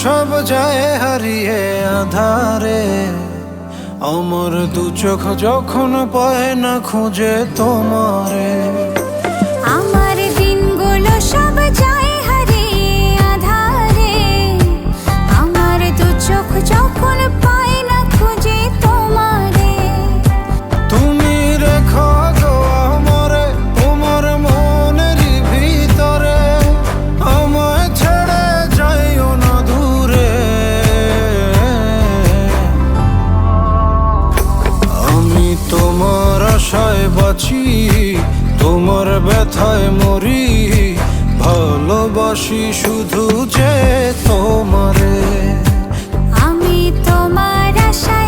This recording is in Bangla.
সব যায় হারিয়ে আধারে, আমার দু চোখ যখন পায় না খুঁজে তোমারে। আমার দিনগুলো সব যায় হারিয়ে আঁধারে, আমার দু চোখ যখন পায় না খুঁজে তোমারে। তুমি রেখো গো আমারে তোমার মনের ভিতরে, আমায় ছেড়ে যাইও না দূরে। আমি তোমার আশায় বাঁচি, তোমার ব্যথায় মরি, ভালোবাসি শুধু যে তোমারে। আমি তোমার আশায়